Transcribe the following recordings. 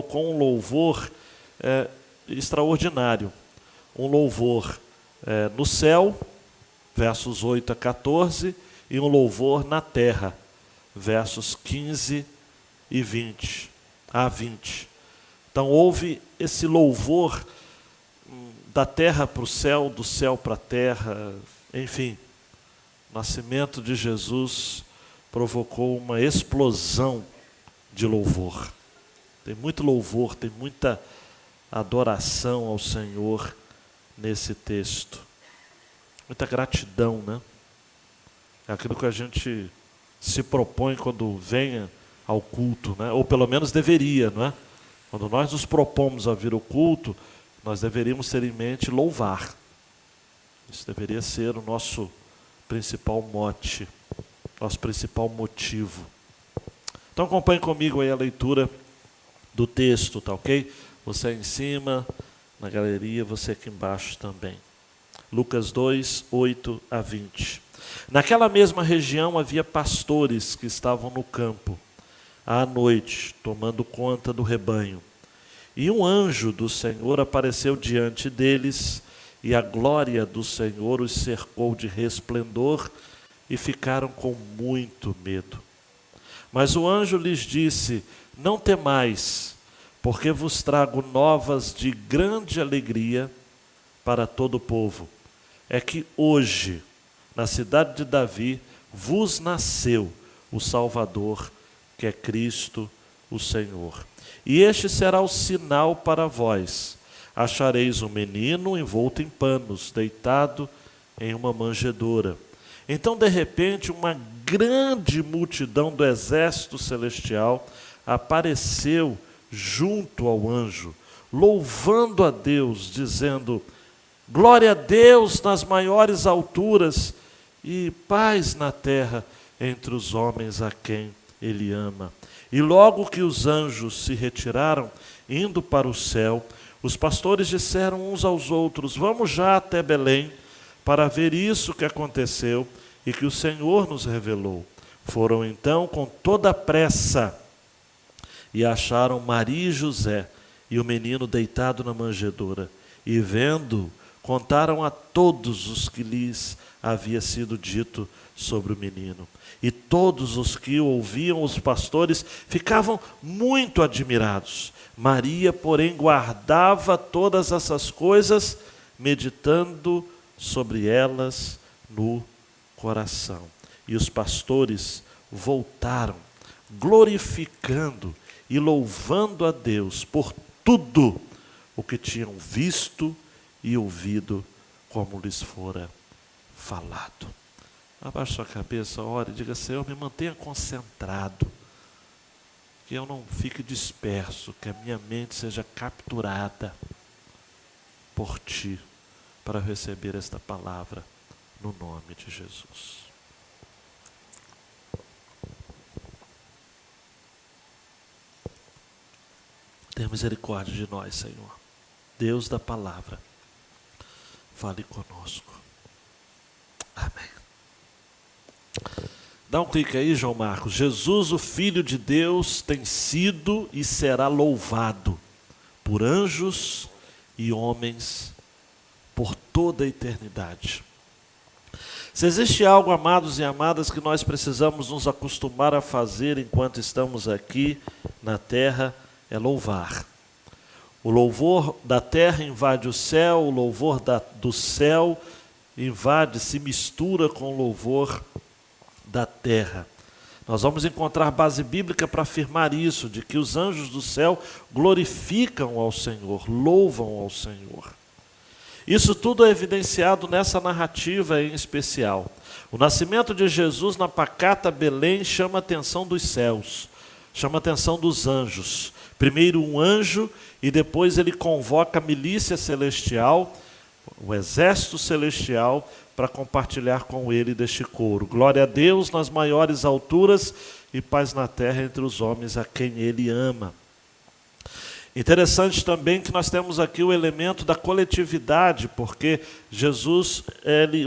com um louvor extraordinário. Um louvor no céu, versos 8 a 14, e um louvor na terra, versos 15 e 20 a 20. Então houve esse louvor da terra para o céu, do céu para a terra, enfim. O nascimento de Jesus provocou uma explosão de louvor. Tem muito louvor, tem muita adoração ao Senhor nesse texto. Muita gratidão, né? É aquilo que a gente se propõe quando venha ao culto, né? Ou pelo menos deveria, não é? Quando nós nos propomos a vir ao culto, nós deveríamos ter em mente louvar. Isso deveria ser o nosso principal mote, nosso principal motivo. Então acompanhe comigo aí a leitura do texto, tá ok? Você aí em cima, na galeria, você aqui embaixo também. Lucas 2, 8 a 20. Naquela mesma região havia pastores que estavam no campo, à noite, tomando conta do rebanho. E um anjo do Senhor apareceu diante deles, e a glória do Senhor os cercou de resplendor, e ficaram com muito medo. Mas o anjo lhes disse: não temais, porque vos trago novas de grande alegria para todo o povo. É que hoje, na cidade de Davi, vos nasceu o Salvador, que é Cristo o Senhor. E este será o sinal para vós: achareis um menino envolto em panos, deitado em uma manjedoura. Então, de repente, uma grande multidão do exército celestial apareceu junto ao anjo, louvando a Deus, dizendo: glória a Deus nas maiores alturas e paz na terra entre os homens a quem Ele ama. E logo que os anjos se retiraram, indo para o céu, os pastores disseram uns aos outros: vamos já até Belém para ver isso que aconteceu e que o Senhor nos revelou. Foram então com toda a pressa e acharam Maria e José e o menino deitado na manjedoura. E vendo, contaram a todos os que lhes havia sido dito sobre o menino. E todos os que ouviam os pastores ficavam muito admirados. Maria, porém, guardava todas essas coisas, meditando sobre elas no coração. E os pastores voltaram, glorificando e louvando a Deus por tudo o que tinham visto e ouvido, como lhes fora falado. Abaixe sua cabeça, ore e diga: Senhor, me mantenha concentrado, que eu não fique disperso, que a minha mente seja capturada por Ti, para receber esta palavra, no nome de Jesus. Tenha misericórdia de nós, Senhor. Deus da palavra, fale conosco. Amém. Dá um clique aí, João Marcos. Jesus, o Filho de Deus, tem sido e será louvado por anjos e homens por toda a eternidade. Se existe algo, amados e amadas, que nós precisamos nos acostumar a fazer enquanto estamos aqui na terra, é louvar. O louvor da terra invade o céu, o louvor do céu invade, se mistura com o louvor da terra. Nós vamos encontrar base bíblica para afirmar isso, de que os anjos do céu glorificam ao Senhor, louvam ao Senhor. Isso tudo é evidenciado nessa narrativa em especial. O nascimento de Jesus na pacata Belém chama a atenção dos céus, chama a atenção dos anjos. Primeiro um anjo e depois ele convoca a milícia celestial, o exército celestial, para compartilhar com ele deste coro. Glória a Deus nas maiores alturas e paz na terra entre os homens a quem Ele ama. Interessante também que nós temos aqui o elemento da coletividade, porque Jesus,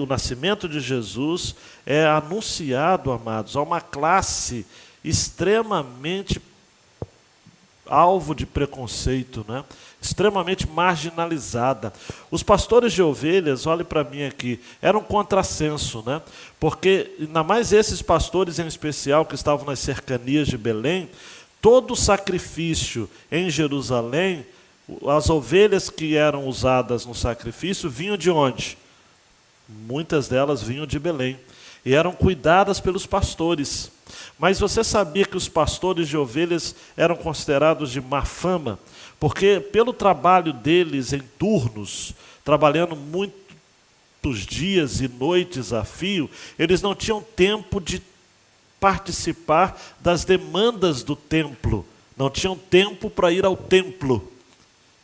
o nascimento de Jesus é anunciado, amados, a uma classe extremamente alvo de preconceito, né? Extremamente marginalizada. Os pastores de ovelhas, olhe para mim aqui, eram um contrassenso, né? Porque, ainda mais esses pastores em especial que estavam nas cercanias de Belém, todo sacrifício em Jerusalém, as ovelhas que eram usadas no sacrifício vinham de onde? Muitas delas vinham de Belém e eram cuidadas pelos pastores. Mas você sabia que os pastores de ovelhas eram considerados de má fama? Porque pelo trabalho deles em turnos, trabalhando muitos dias e noites a fio, eles não tinham tempo de participar das demandas do templo, não tinham tempo para ir ao templo.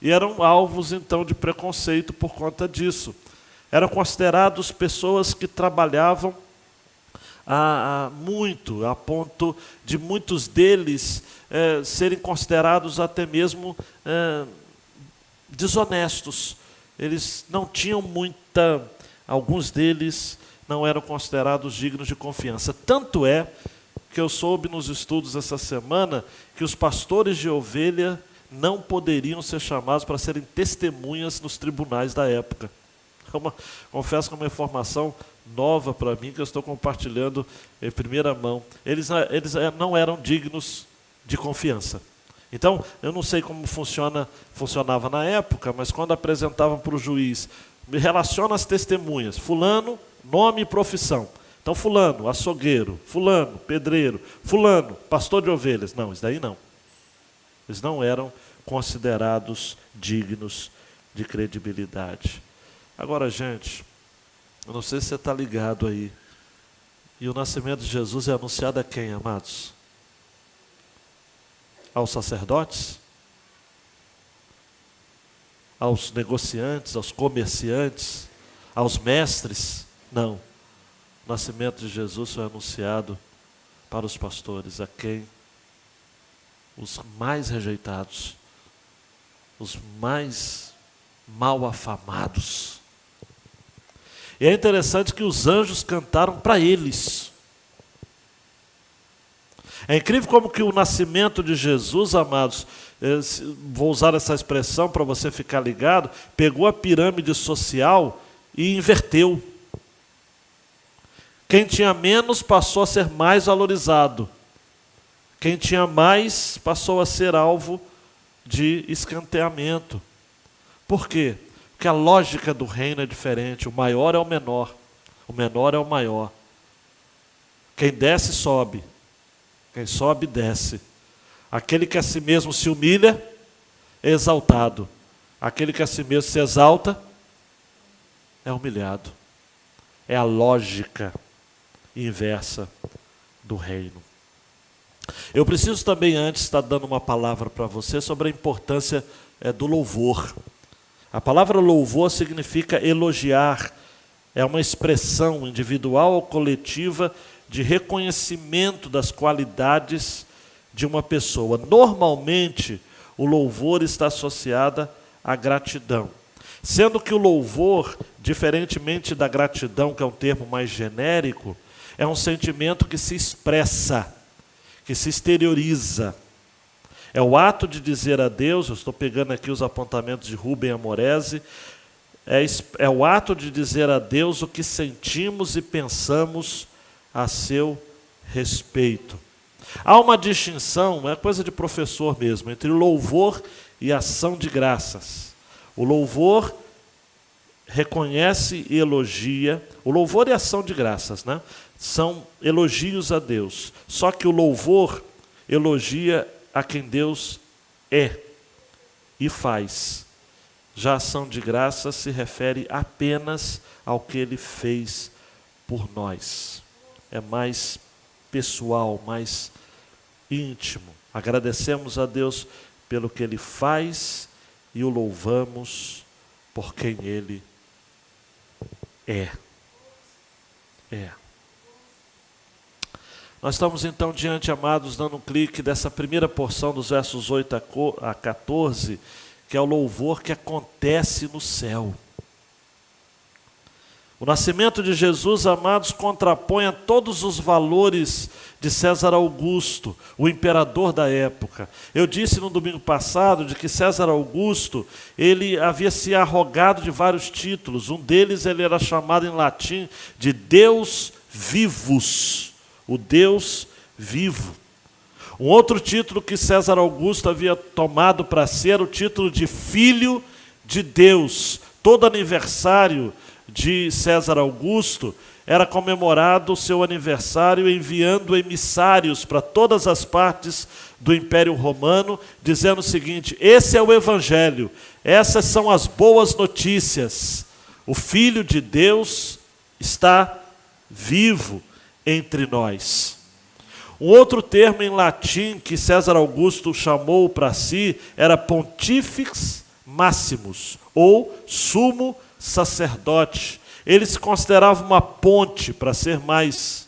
E eram alvos, então, de preconceito por conta disso. Eram considerados pessoas que trabalhavam muito, a ponto de muitos deles serem considerados até mesmo desonestos. Eles não tinham alguns deles não eram considerados dignos de confiança. Tanto é que eu soube nos estudos essa semana que os pastores de ovelha não poderiam ser chamados para serem testemunhas nos tribunais da época. Confesso que é uma informação nova para mim, que eu estou compartilhando em primeira mão. Eles não eram dignos de confiança. Então, eu não sei como funcionava na época, mas quando apresentavam para o juiz, me relaciona as testemunhas, fulano, nome e profissão. Então, fulano, açougueiro, fulano, pedreiro, fulano, pastor de ovelhas. Não, isso daí não. Eles não eram considerados dignos de credibilidade. Agora, gente, eu não sei se você está ligado aí. E o nascimento de Jesus é anunciado a quem, amados? Aos sacerdotes? Aos negociantes, aos comerciantes, aos mestres? Não. O nascimento de Jesus foi anunciado para os pastores, a quem? Os mais rejeitados, os mais mal afamados. E é interessante que os anjos cantaram para eles. É incrível como que o nascimento de Jesus, amados, vou usar essa expressão para você ficar ligado, pegou a pirâmide social e inverteu. Quem tinha menos passou a ser mais valorizado. Quem tinha mais passou a ser alvo de escanteamento. Por quê? Porque a lógica do reino é diferente. O maior é o menor. O menor é o maior. Quem desce, sobe. Quem sobe, desce. Aquele que a si mesmo se humilha, é exaltado. Aquele que a si mesmo se exalta, é humilhado. É a lógica inversa do reino. Eu preciso também, antes, estar dando uma palavra para você sobre a importância do louvor. A palavra louvor significa elogiar. É uma expressão individual ou coletiva de reconhecimento das qualidades de uma pessoa. Normalmente, o louvor está associado à gratidão. Sendo que o louvor, diferentemente da gratidão, que é um termo mais genérico, é um sentimento que se expressa, que se exterioriza. É o ato de dizer a Deus, eu estou pegando aqui os apontamentos de Rubem Amorese, é o ato de dizer a Deus o que sentimos e pensamos a seu respeito. Há uma distinção, é coisa de professor mesmo, entre louvor e ação de graças. O louvor reconhece e elogia, o louvor e ação de graças, né? São elogios a Deus. Só que o louvor elogia a quem Deus é e faz. Já a ação de graças se refere apenas ao que Ele fez por nós. É mais pessoal, mais íntimo. Agradecemos a Deus pelo que Ele faz e o louvamos por quem Ele é. Nós estamos então diante, amados, dando um clique dessa primeira porção dos versos 8 a 14, que é o louvor que acontece no céu. O nascimento de Jesus, amados, contrapõe a todos os valores de César Augusto, o imperador da época. Eu disse no domingo passado de que César Augusto, ele havia se arrogado de vários títulos. Um deles ele era chamado em latim de Deus vivus, o Deus vivo. Um outro título que César Augusto havia tomado para si era o título de Filho de Deus. Todo aniversário de César Augusto era comemorado o seu aniversário enviando emissários para todas as partes do Império Romano, dizendo o seguinte: esse é o Evangelho, essas são as boas notícias. O Filho de Deus está vivo entre nós. Um outro termo em latim que César Augusto chamou para si era Pontifex Maximus, ou sumo sacerdote. Ele se considerava uma ponte, para ser mais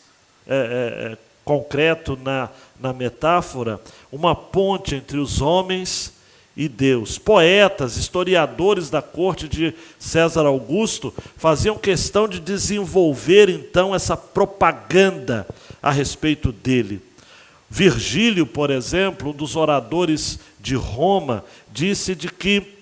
concreto na metáfora, uma ponte entre os homens e Deus. Poetas, historiadores da corte de César Augusto faziam questão de desenvolver então essa propaganda a respeito dele. Virgílio, por exemplo, um dos oradores de Roma, disse de que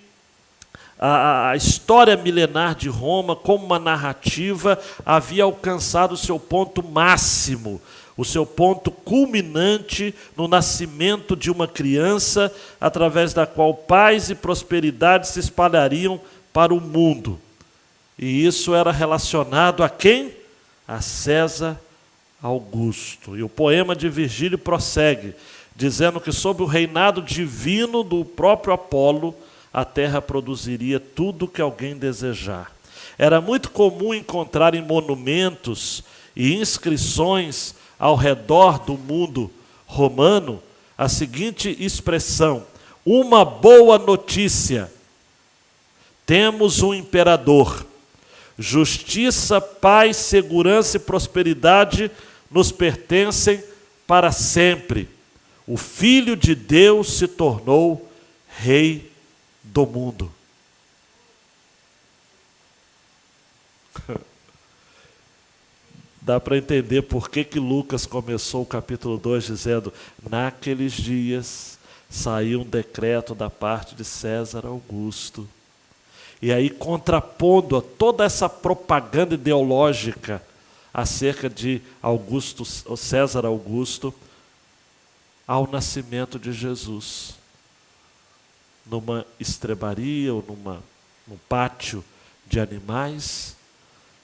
a história milenar de Roma, como uma narrativa, havia alcançado o seu ponto máximo, o seu ponto culminante no nascimento de uma criança, através da qual paz e prosperidade se espalhariam para o mundo. E isso era relacionado a quem? A César Augusto. E o poema de Virgílio prossegue, dizendo que sob o reinado divino do próprio Apolo, a terra produziria tudo o que alguém desejar. Era muito comum encontrar em monumentos e inscrições ao redor do mundo romano a seguinte expressão: uma boa notícia. Temos um imperador. Justiça, paz, segurança e prosperidade nos pertencem para sempre. O Filho de Deus se tornou Rei do mundo. Dá para entender por que Lucas começou o capítulo 2 dizendo: naqueles dias saiu um decreto da parte de César Augusto. E aí, contrapondo a toda essa propaganda ideológica acerca de César Augusto, ao nascimento de Jesus, numa estrebaria ou num pátio de animais,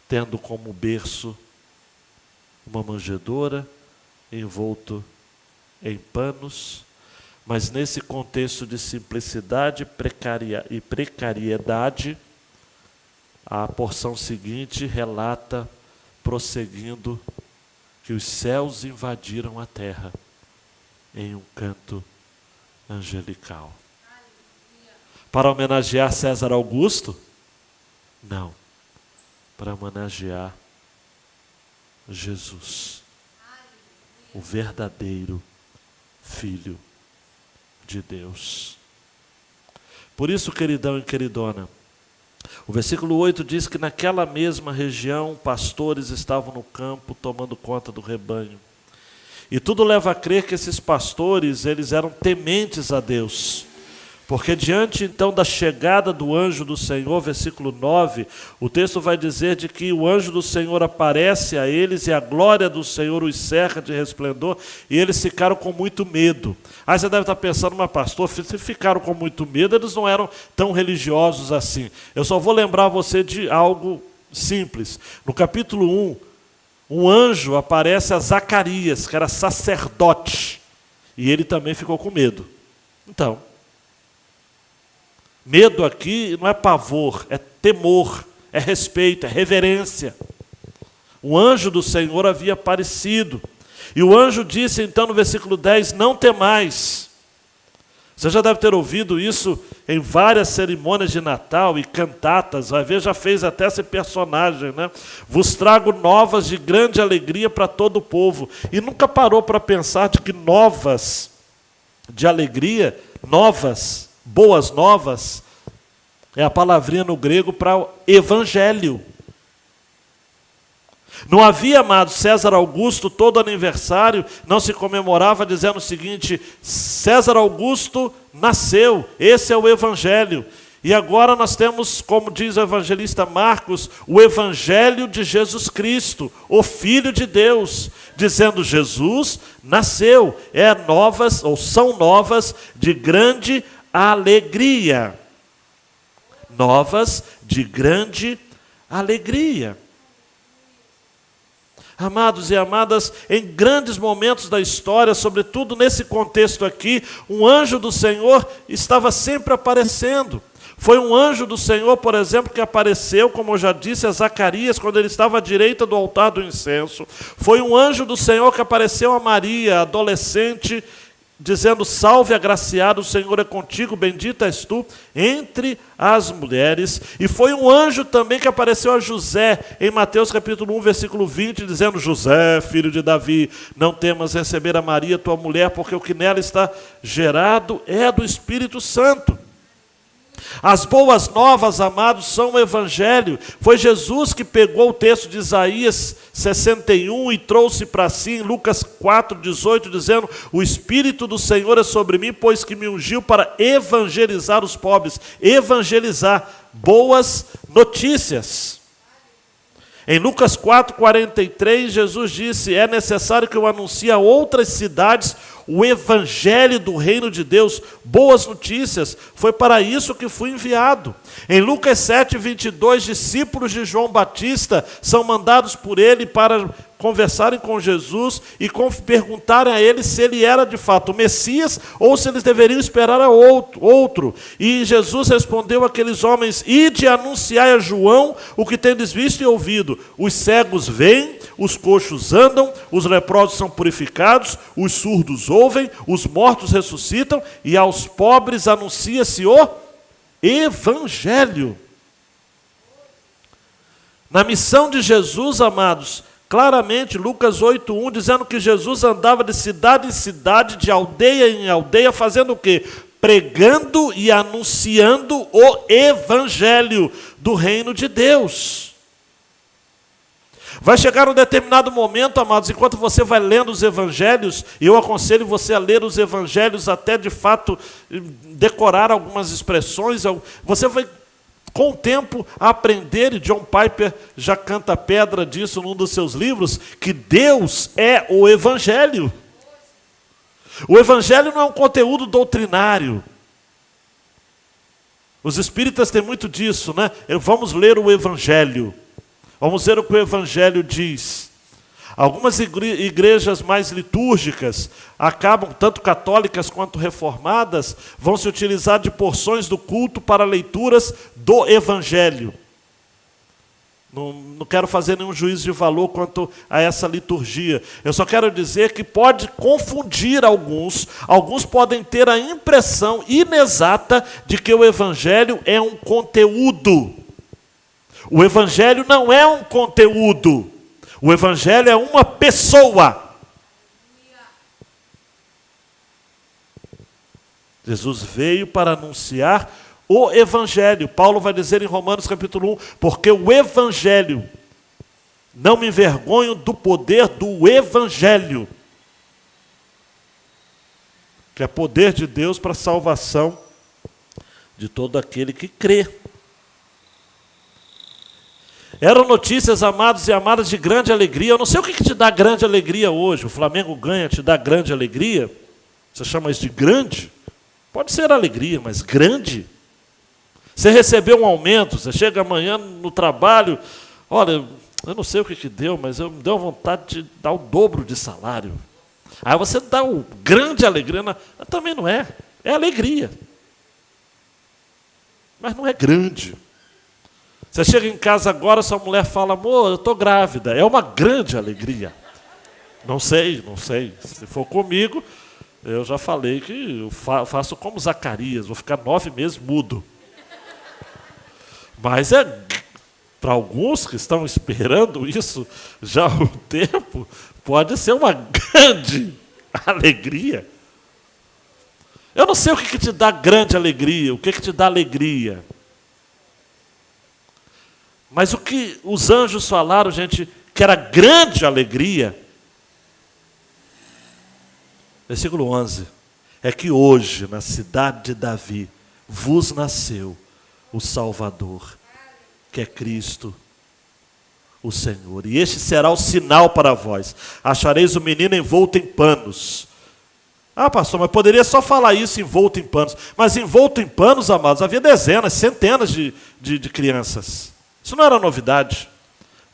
tendo como berço uma manjedoura, envolto em panos, mas nesse contexto de simplicidade e precariedade, a porção seguinte relata, prosseguindo, que os céus invadiram a terra em um canto angelical. Para homenagear César Augusto? Não. Para homenagear Jesus, o verdadeiro Filho de Deus. Por isso, queridão e queridona, o versículo 8 diz que naquela mesma região pastores estavam no campo tomando conta do rebanho. E tudo leva a crer que esses pastores, eles eram tementes a Deus. Porque diante então da chegada do anjo do Senhor, versículo 9, o texto vai dizer de que o anjo do Senhor aparece a eles e a glória do Senhor os cerca de resplendor, e eles ficaram com muito medo. Aí você deve estar pensando, mas pastor, se ficaram com muito medo, eles não eram tão religiosos assim. Eu só vou lembrar você de algo simples. No capítulo 1, um anjo aparece a Zacarias, que era sacerdote, e ele também ficou com medo. Então, medo aqui não é pavor, é temor, é respeito, é reverência. O anjo do Senhor havia aparecido. E o anjo disse então no versículo 10, não temais. Você já deve ter ouvido isso em várias cerimônias de Natal e cantatas, vai ver, já fez até esse personagem, né? Vos trago novas de grande alegria para todo o povo. E nunca parou para pensar de que novas de alegria, novas, boas novas, é a palavrinha no grego para evangelho. Não havia, amados, César Augusto, todo aniversário não se comemorava dizendo o seguinte: César Augusto nasceu, esse é o Evangelho. E agora nós temos, como diz o evangelista Marcos, o Evangelho de Jesus Cristo, o Filho de Deus, dizendo: Jesus nasceu, são novas de grande alegria. Novas de grande alegria. Amados e amadas, em grandes momentos da história, sobretudo nesse contexto aqui, um anjo do Senhor estava sempre aparecendo. Foi um anjo do Senhor, por exemplo, que apareceu, como eu já disse, a Zacarias, quando ele estava à direita do altar do incenso. Foi um anjo do Senhor que apareceu a Maria, adolescente, dizendo: salve agraciado, o Senhor é contigo, bendita és tu entre as mulheres. E foi um anjo também que apareceu a José, em Mateus capítulo 1, versículo 20, dizendo: José, filho de Davi, não temas receber a Maria, tua mulher, porque o que nela está gerado é do Espírito Santo. As boas novas, amados, são o Evangelho. Foi Jesus que pegou o texto de Isaías 61 e trouxe para si em Lucas 4:18, dizendo: o Espírito do Senhor é sobre mim, pois que me ungiu para evangelizar os pobres. Evangelizar, boas notícias. Em Lucas 4:43, Jesus disse: é necessário que eu anuncie a outras cidades o Evangelho do Reino de Deus, boas notícias. Foi para isso que fui enviado. Em Lucas 7:22, discípulos de João Batista são mandados por ele para conversarem com Jesus e perguntarem a ele se ele era de fato o Messias ou se eles deveriam esperar a outro. E Jesus respondeu àqueles homens: ide anunciai a João o que tendes visto e ouvido. Os cegos veem, os coxos andam, os leprosos são purificados, os surdos ouvem, os mortos ressuscitam, e aos pobres anuncia-se o Evangelho. Na missão de Jesus, amados, claramente, Lucas 8:1, dizendo que Jesus andava de cidade em cidade, de aldeia em aldeia, fazendo o quê? Pregando e anunciando o Evangelho do reino de Deus. Vai chegar um determinado momento, amados, enquanto você vai lendo os evangelhos, e eu aconselho você a ler os evangelhos até de fato decorar algumas expressões, você vai com o tempo aprender, e John Piper já canta pedra disso num dos seus livros, que Deus é o Evangelho. O Evangelho não é um conteúdo doutrinário. Os espíritas têm muito disso, né? Vamos ler o Evangelho. Vamos ver o que o Evangelho diz. Algumas igrejas mais litúrgicas acabam, tanto católicas quanto reformadas, vão se utilizar de porções do culto para leituras do Evangelho. Não quero fazer nenhum juízo de valor quanto a essa liturgia. Eu só quero dizer que pode confundir alguns. Alguns podem ter a impressão inexata de que o Evangelho é um conteúdo. O Evangelho não é um conteúdo. O Evangelho é uma pessoa. Jesus veio para anunciar o Evangelho. Paulo vai dizer em Romanos capítulo 1, porque o Evangelho, não me envergonho do poder do Evangelho, que é poder de Deus para a salvação de todo aquele que crê. Eram notícias, amados e amadas, de grande alegria. Eu não sei o que te dá grande alegria hoje. O Flamengo ganha, te dá grande alegria? Você chama isso de grande? Pode ser alegria, mas grande? Você recebeu um aumento, você chega amanhã no trabalho, olha, eu não sei o que deu, mas me deu vontade de dar o dobro de salário. Aí você dá uma grande alegria, também não é, é alegria. Mas não é grande. Você chega em casa agora, sua mulher fala: amor, eu estou grávida. É uma grande alegria. Não sei. Se for comigo, eu já falei que eu faço como Zacarias, vou ficar 9 meses mudo. Mas para alguns que estão esperando isso já há um tempo, pode ser uma grande alegria. Eu não sei o que te dá grande alegria, o que te dá alegria. Mas o que os anjos falaram, gente, que era grande alegria. Versículo 11, é que hoje, na cidade de Davi, vos nasceu o Salvador, que é Cristo, o Senhor. E este será o sinal para vós. Achareis o menino envolto em panos. Ah, pastor, mas poderia só falar isso, envolto em panos. Mas envolto em panos, amados, havia dezenas, centenas de crianças. Isso não era novidade.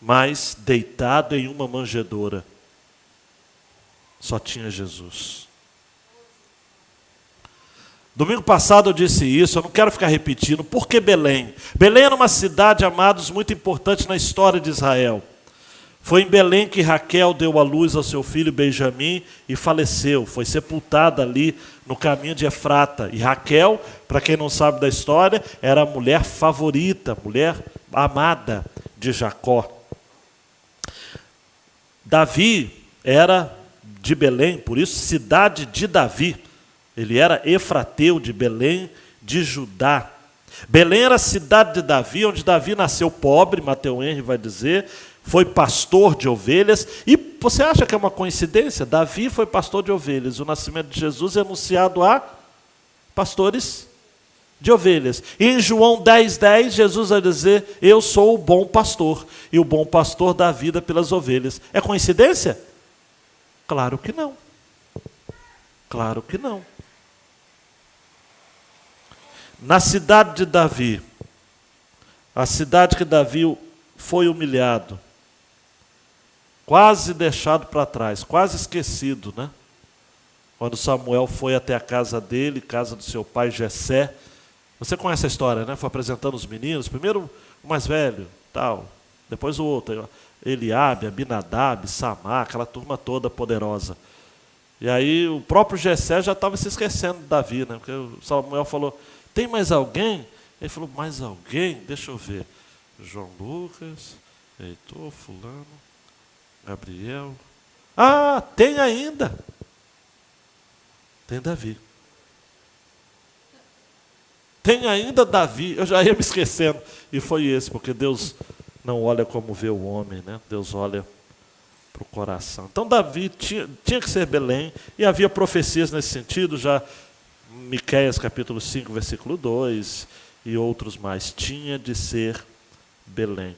Mas deitado em uma manjedoura, só tinha Jesus. Domingo passado eu disse isso, eu não quero ficar repetindo. Por que Belém? Belém era uma cidade, amados, muito importante na história de Israel. Foi em Belém que Raquel deu à luz ao seu filho Benjamim e faleceu. Foi sepultada ali no caminho de Efrata. E Raquel, para quem não sabe da história, era a mulher favorita, mulher amada de Jacó. Davi era de Belém, por isso cidade de Davi. Ele era efrateu de Belém, de Judá. Belém era a cidade de Davi, onde Davi nasceu pobre, Mateus Henry vai dizer, foi pastor de ovelhas. E você acha que é uma coincidência? Davi foi pastor de ovelhas. O nascimento de Jesus é anunciado a pastores de ovelhas. E em João 10:10, Jesus vai dizer, eu sou o bom pastor, e o bom pastor dá a vida pelas ovelhas. É coincidência? Claro que não. Claro que não. Na cidade de Davi, a cidade que Davi foi humilhado, quase deixado para trás, quase esquecido, né? Quando Samuel foi até a casa dele, casa do seu pai Jessé. Você conhece a história, né? Foi apresentando os meninos, primeiro o mais velho, tal, depois o outro, Eliabe, Abinadab, Samar, aquela turma toda poderosa. E aí o próprio Jessé já estava se esquecendo de Davi, né? Porque o Samuel falou, tem mais alguém? Ele falou, mais alguém? Deixa eu ver. João Lucas, Heitor, fulano, Gabriel. Ah, tem ainda. Tem Davi. Tem ainda Davi. Eu já ia me esquecendo. E foi esse, porque Deus não olha como vê o homem, né? Deus olha para o coração. Então Davi tinha que ser Belém, e havia profecias nesse sentido, já Miqueias capítulo 5, versículo 2, e outros mais. Tinha de ser Belém.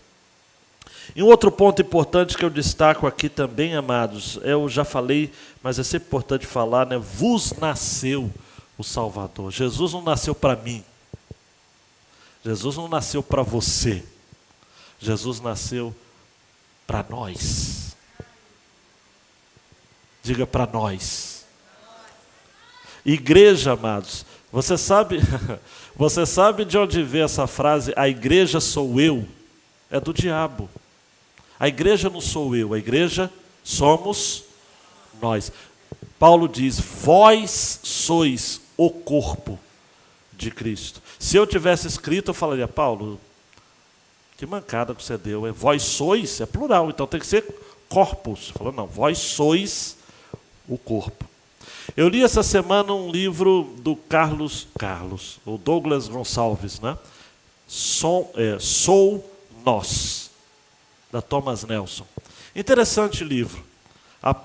E um outro ponto importante que eu destaco aqui também, amados, eu já falei, mas é sempre importante falar, né? Vos nasceu o Salvador. Jesus não nasceu para mim. Jesus não nasceu para você. Jesus nasceu para nós. Diga para nós. Igreja, amados, você sabe de onde veio essa frase, a igreja sou eu? É do diabo. A igreja não sou eu, a igreja somos nós. Paulo diz, vós sois o corpo de Cristo. Se eu tivesse escrito, eu falaria, Paulo, que mancada que você deu. É vós sois, é plural, então tem que ser corpos. Falou, não, vós sois o corpo. Eu li essa semana um livro do o Douglas Gonçalves, né? Sou Nós, da Thomas Nelson. Interessante livro.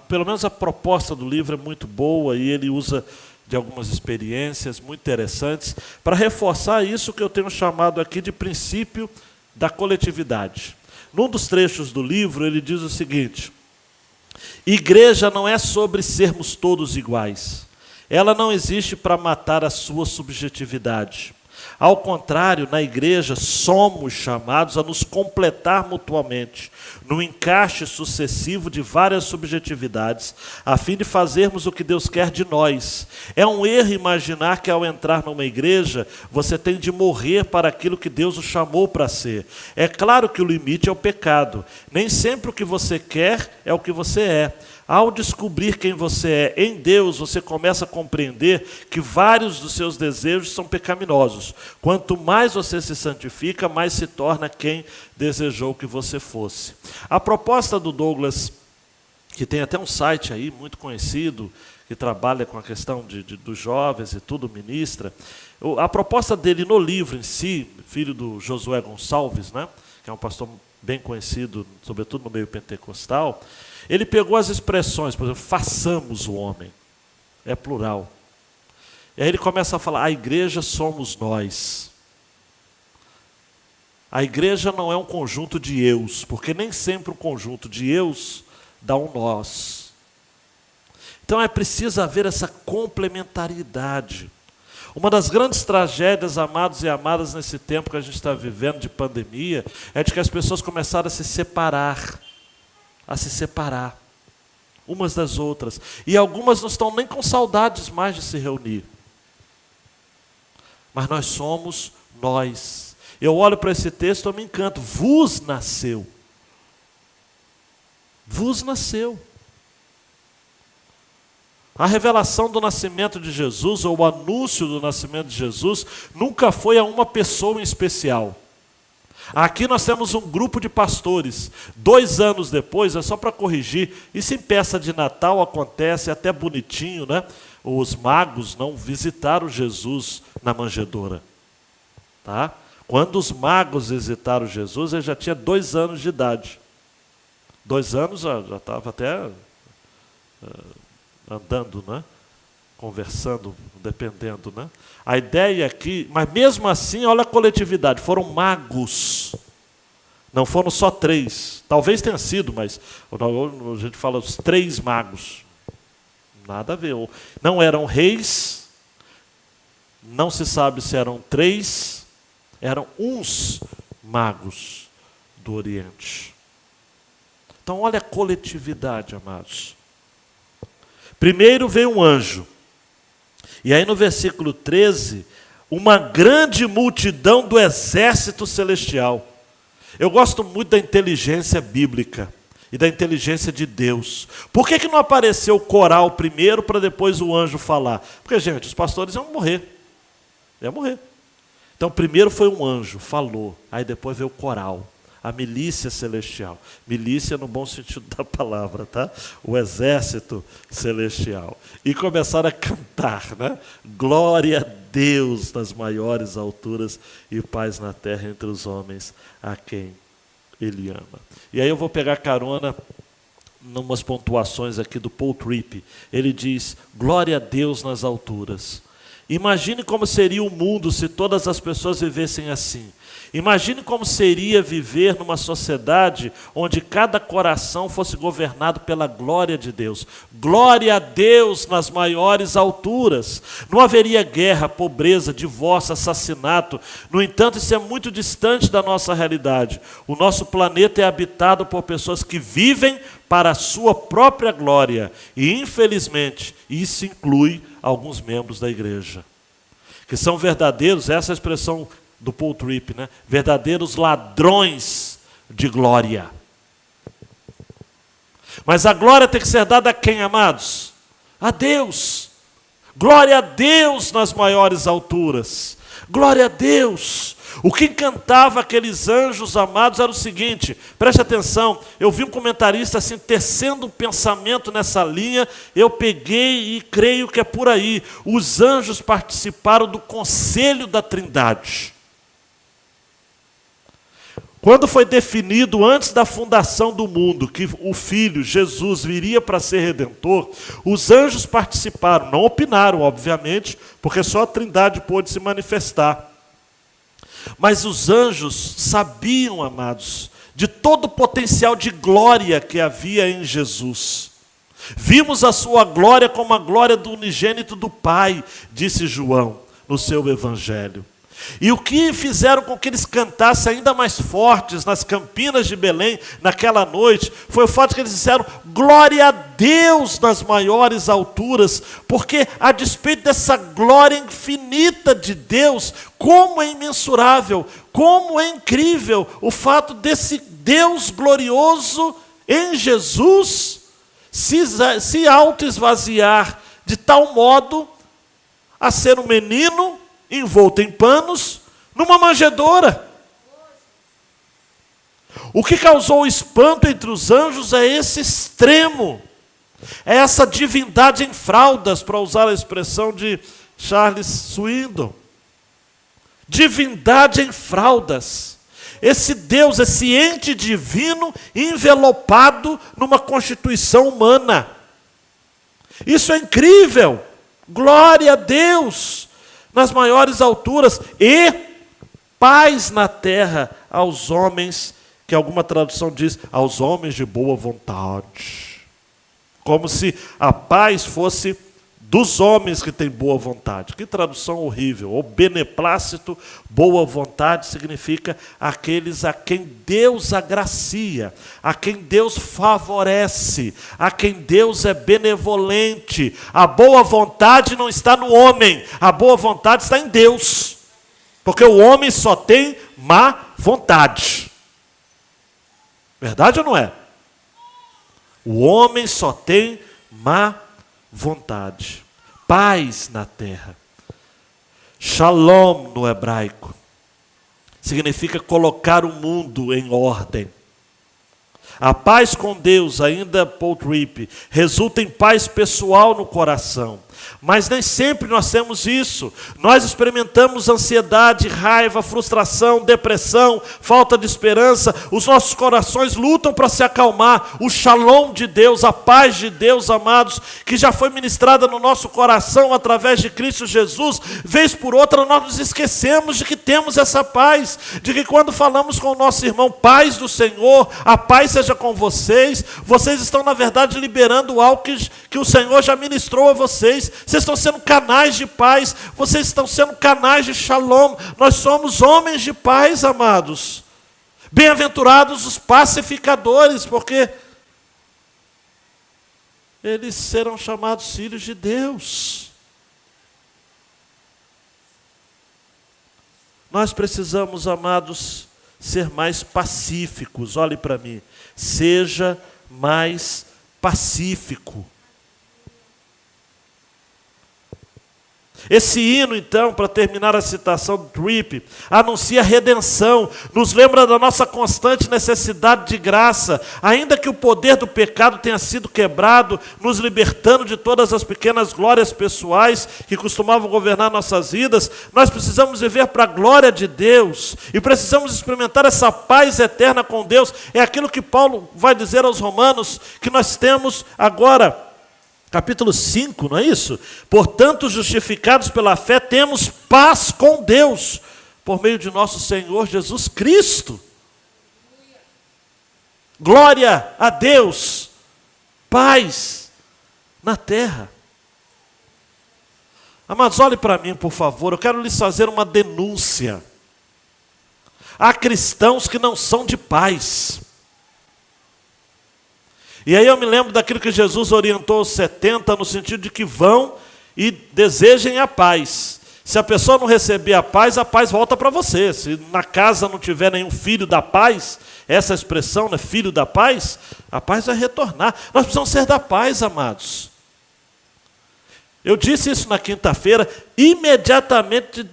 Pelo menos a proposta do livro é muito boa e ele usa de algumas experiências muito interessantes para reforçar isso que eu tenho chamado aqui de princípio da coletividade. Num dos trechos do livro ele diz o seguinte, igreja não é sobre sermos todos iguais. Ela não existe para matar a sua subjetividade. Ao contrário, na igreja somos chamados a nos completar mutuamente, no encaixe sucessivo de várias subjetividades, a fim de fazermos o que Deus quer de nós. É um erro imaginar que ao entrar numa igreja, você tem de morrer para aquilo que Deus o chamou para ser. É claro que o limite é o pecado. Nem sempre o que você quer é o que você é. Ao descobrir quem você é em Deus, você começa a compreender que vários dos seus desejos são pecaminosos. Quanto mais você se santifica, mais se torna quem desejou que você fosse. A proposta do Douglas, que tem até um site aí muito conhecido, que trabalha com a questão dos jovens e tudo, ministra, a proposta dele no livro em si, filho do Josué Gonçalves, né, que é um pastor bem conhecido, sobretudo no meio pentecostal, ele pegou as expressões, por exemplo, façamos o homem, é plural. E aí ele começa a falar, a igreja somos nós. A igreja não é um conjunto de eus, porque nem sempre um conjunto de eus dá um nós. Então é preciso haver essa complementariedade. Uma das grandes tragédias, amados e amadas, nesse tempo que a gente está vivendo de pandemia, é de que as pessoas começaram a se separar umas das outras. E algumas não estão nem com saudades mais de se reunir. Mas nós somos nós. Eu olho para esse texto e me encanto. Vos nasceu. Vos nasceu. A revelação do nascimento de Jesus, ou o anúncio do nascimento de Jesus, nunca foi a uma pessoa em especial. Aqui nós temos um grupo de pastores. 2 anos depois, é só para corrigir, isso em peça de Natal acontece até bonitinho, né? Os magos não visitaram Jesus na manjedoura. Tá? Quando os magos visitaram Jesus, ele já tinha 2 anos de idade. 2 anos já estava até andando, né? Conversando, dependendo, né? A ideia aqui, mas mesmo assim, olha a coletividade, foram magos. Não foram só 3. Talvez tenha sido, mas a gente fala os 3 magos. Nada a ver. Não eram reis, não se sabe se eram 3, eram uns magos do Oriente. Então olha a coletividade, amados. Primeiro veio um anjo. E aí no versículo 13, uma grande multidão do exército celestial. Eu gosto muito da inteligência bíblica e da inteligência de Deus. Por que não apareceu o coral primeiro para depois o anjo falar? Porque, gente, os pastores iam morrer. Iam morrer. Então primeiro foi um anjo, falou. Aí depois veio o coral. A milícia celestial. Milícia no bom sentido da palavra, tá? O exército celestial. E começaram a cantar, né? Glória a Deus nas maiores alturas e paz na terra entre os homens a quem Ele ama. E aí eu vou pegar carona numas pontuações aqui do Paul Tripp. Ele diz, glória a Deus nas alturas. Imagine como seria o mundo se todas as pessoas vivessem assim. Imagine como seria viver numa sociedade onde cada coração fosse governado pela glória de Deus. Glória a Deus nas maiores alturas. Não haveria guerra, pobreza, divórcio, assassinato. No entanto, isso é muito distante da nossa realidade. O nosso planeta é habitado por pessoas que vivem para a sua própria glória. E, infelizmente, isso inclui alguns membros da igreja, que são verdadeiros, essa é a expressão do Paul Tripp, né? Verdadeiros ladrões de glória. Mas a glória tem que ser dada a quem, amados? A Deus. Glória a Deus nas maiores alturas. Glória a Deus. O que encantava aqueles anjos amados era o seguinte, preste atenção, eu vi um comentarista assim, tecendo um pensamento nessa linha, eu peguei e creio que é por aí. Os anjos participaram do conselho da Trindade. Quando foi definido antes da fundação do mundo que o Filho, Jesus, viria para ser Redentor, os anjos participaram, não opinaram, obviamente, porque só a Trindade pôde se manifestar. Mas os anjos sabiam, amados, de todo o potencial de glória que havia em Jesus. Vimos a sua glória como a glória do unigênito do Pai, disse João no seu evangelho. E o que fizeram com que eles cantassem ainda mais fortes nas campinas de Belém, naquela noite, foi o fato que eles disseram, glória a Deus nas maiores alturas, porque a despeito dessa glória infinita de Deus, como é imensurável, como é incrível o fato desse Deus glorioso em Jesus se auto-esvaziar de tal modo a ser um menino envolto em panos, numa manjedoura. O que causou espanto entre os anjos é esse extremo, é essa divindade em fraldas, para usar a expressão de Charles Swindoll. Divindade em fraldas. esse Deus, esse ente divino, envelopado numa constituição humana. Isso é incrível. Glória a Deus nas maiores alturas e paz na terra aos homens, que alguma tradução diz, aos homens de boa vontade. Como se a paz fosse dos homens que têm boa vontade. Que tradução horrível. O beneplácito, boa vontade, significa aqueles a quem Deus agracia, a quem Deus favorece, a quem Deus é benevolente. A boa vontade não está no homem, a boa vontade está em Deus. Porque o homem só tem má vontade. Verdade ou não é? O homem só tem má vontade. Paz na terra. Shalom no hebraico significa colocar o mundo em ordem. A paz com Deus, ainda Paul Tripp, resulta em paz pessoal no coração. Mas nem sempre nós temos isso. Nós experimentamos ansiedade, raiva, frustração, depressão, falta de esperança. Os nossos corações lutam para se acalmar. O shalom de Deus, a paz de Deus, amados, que já foi ministrada no nosso coração através de Cristo Jesus, vez por outra nós nos esquecemos de que temos essa paz, de que quando falamos com o nosso irmão, paz do Senhor, a paz seja com vocês, vocês estão na verdade liberando algo que o Senhor já ministrou a vocês. Vocês estão sendo canais de paz, vocês estão sendo canais de shalom. Nós somos homens de paz, amados. Bem-aventurados os pacificadores, porque eles serão chamados filhos de Deus. Nós precisamos, amados, ser mais pacíficos. Olhe para mim. Seja mais pacífico. Esse hino, então, para terminar a citação do Tripp, anuncia a redenção, nos lembra da nossa constante necessidade de graça, ainda que o poder do pecado tenha sido quebrado, nos libertando de todas as pequenas glórias pessoais que costumavam governar nossas vidas. Nós precisamos viver para a glória de Deus e precisamos experimentar essa paz eterna com Deus. É aquilo que Paulo vai dizer aos Romanos, que nós temos agora. Capítulo 5, não é isso? Portanto, justificados pela fé, temos paz com Deus, por meio de nosso Senhor Jesus Cristo. Glória a Deus, paz na terra. Amados, olhe para mim, por favor, eu quero lhes fazer uma denúncia. Há cristãos que não são de paz. E aí eu me lembro daquilo que Jesus orientou aos 70, no sentido de que vão e desejem a paz. Se a pessoa não receber a paz volta para você. Se na casa não tiver nenhum filho da paz, essa expressão, né, filho da paz, a paz vai retornar. Nós precisamos ser da paz, amados. Eu disse isso na quinta-feira, imediatamente,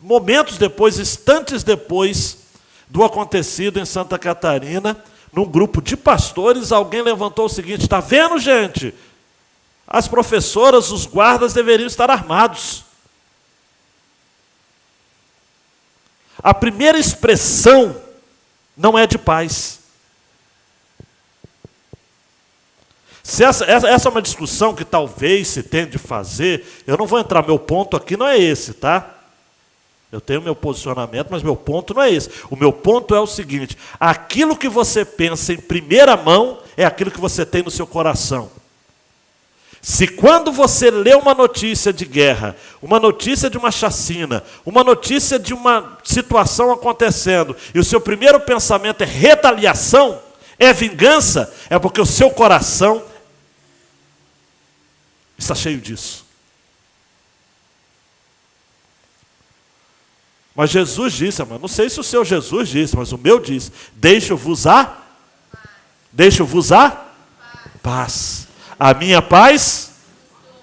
momentos depois, instantes depois do acontecido em Santa Catarina, num grupo de pastores, alguém levantou o seguinte: está vendo, gente? As professoras, os guardas deveriam estar armados. A primeira expressão não é de paz. Se essa é uma discussão que talvez se tende de fazer, eu não vou entrar, meu ponto aqui não é esse, tá? Eu tenho meu posicionamento, mas meu ponto não é esse. O meu ponto é o seguinte: aquilo que você pensa em primeira mão é aquilo que você tem no seu coração. Se quando você lê uma notícia de guerra, uma notícia de uma chacina, uma notícia de uma situação acontecendo, e o seu primeiro pensamento é retaliação, é vingança, é porque o seu coração está cheio disso. Mas Jesus disse, não sei se o seu Jesus disse, mas o meu diz: deixo-vos a paz. A minha paz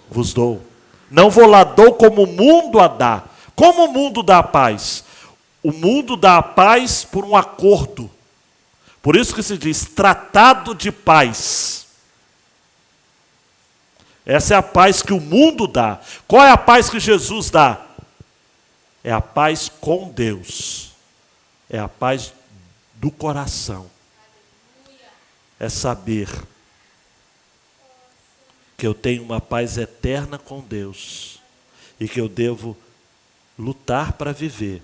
vos dou. Não vou lá dou como o mundo a dá. Como o mundo dá a paz? O mundo dá a paz por um acordo. Por isso que se diz tratado de paz. Essa é a paz que o mundo dá. Qual é a paz que Jesus dá? É a paz com Deus. é a paz do coração. É saber que eu tenho uma paz eterna com Deus e que eu devo lutar para viver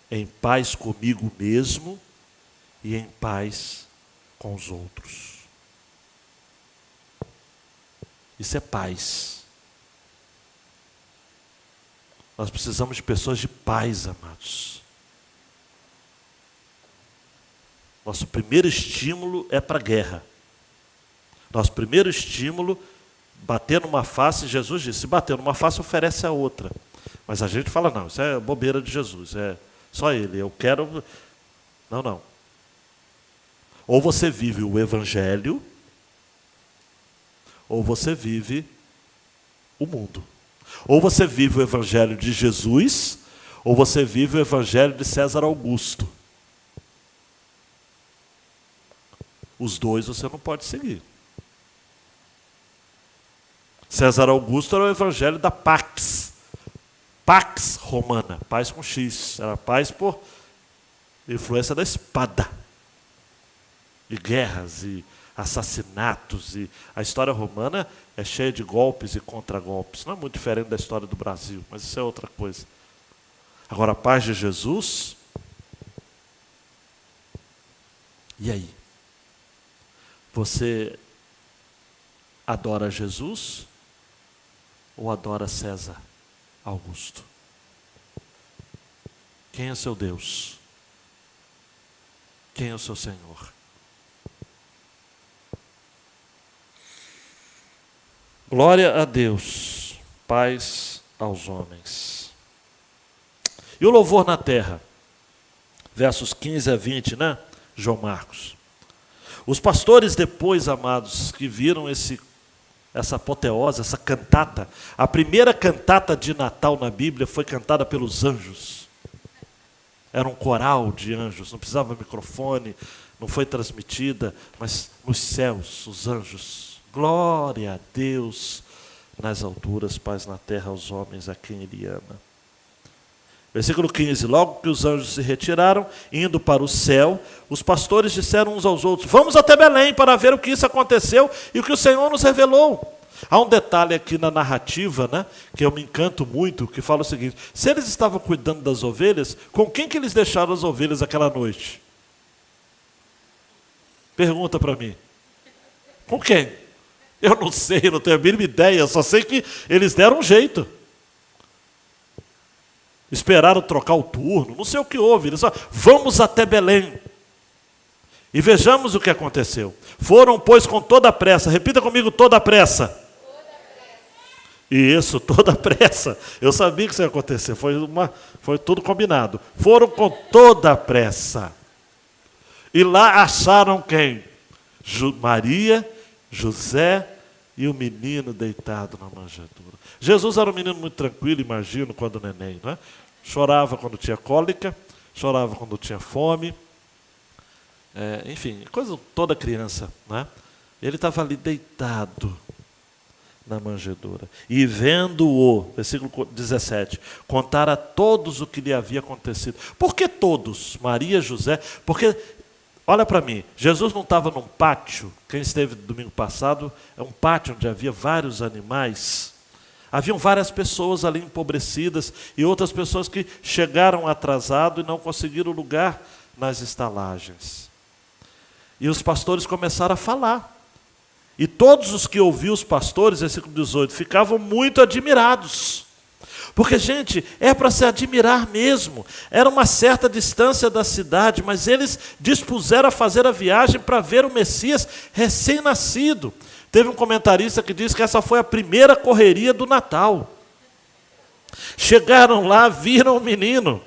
em paz comigo mesmo e em paz com os outros. Isso é paz. Nós precisamos de pessoas de paz, amados. Nosso primeiro estímulo é para a guerra. Nosso primeiro estímulo, bater numa face, Jesus disse, se bater numa face, oferece a outra. Mas a gente fala, não, isso é bobeira de Jesus, é só ele, eu quero... Não. Ou você vive o Evangelho, ou você vive o mundo. Ou você vive o Evangelho de Jesus, ou você vive o Evangelho de César Augusto. Os dois você não pode seguir. César Augusto era o Evangelho da Pax Romana, paz com X, era paz por influência da espada, e guerras, e assassinatos, e a história romana é cheia de golpes e contragolpes, não é muito diferente da história do Brasil, mas isso é outra coisa. Agora, a paz de Jesus, e aí? Você adora Jesus ou adora César Augusto? Quem é seu Deus? Quem é o seu Senhor? Glória a Deus, paz aos homens. E o louvor na terra? Versos 15 a 20, né? João Marcos. Os pastores depois, amados, que viram essa apoteose, essa cantata, a primeira cantata de Natal na Bíblia foi cantada pelos anjos. Era um coral de anjos, não precisava microfone, não foi transmitida, mas nos céus, os anjos. Glória a Deus nas alturas, paz na terra aos homens a quem Ele ama. Versículo 15, logo que os anjos se retiraram, indo para o céu, os pastores disseram uns aos outros, vamos até Belém para ver o que isso aconteceu e o que o Senhor nos revelou. Há um detalhe aqui na narrativa, né, que eu me encanto muito, que fala o seguinte, se eles estavam cuidando das ovelhas, com quem que eles deixaram as ovelhas aquela noite? Pergunta para mim. Com quem? Eu não sei, não tenho a mínima ideia, só sei que eles deram um jeito. Esperaram trocar o turno, não sei o que houve. Eles falaram, vamos até Belém e vejamos o que aconteceu. Foram, pois, com toda a pressa. Repita comigo, toda a pressa. Toda pressa. Isso, toda a pressa. Eu sabia que isso ia acontecer, foi tudo combinado. Foram com toda a pressa. E lá acharam quem? Maria, José e o menino deitado na manjedoura. Jesus era um menino muito tranquilo, imagino, quando neném, não é? Chorava quando tinha cólica, chorava quando tinha fome, enfim, coisa toda criança, né? Ele estava ali deitado na manjedoura. E vendo-o, versículo 17, contar a todos o que lhe havia acontecido. Por que todos? Maria, José, porque... Olha para mim, Jesus não estava num pátio, quem esteve domingo passado, é um pátio onde havia vários animais. Haviam várias pessoas ali empobrecidas e outras pessoas que chegaram atrasado e não conseguiram lugar nas estalagens. E os pastores começaram a falar. E todos os que ouviam os pastores, versículo 18, ficavam muito admirados. Porque, gente, é para se admirar mesmo. Era uma certa distância da cidade, mas eles dispuseram a fazer a viagem para ver o Messias recém-nascido. Teve um comentarista que disse que essa foi a primeira correria do Natal. Chegaram lá, viram o menino.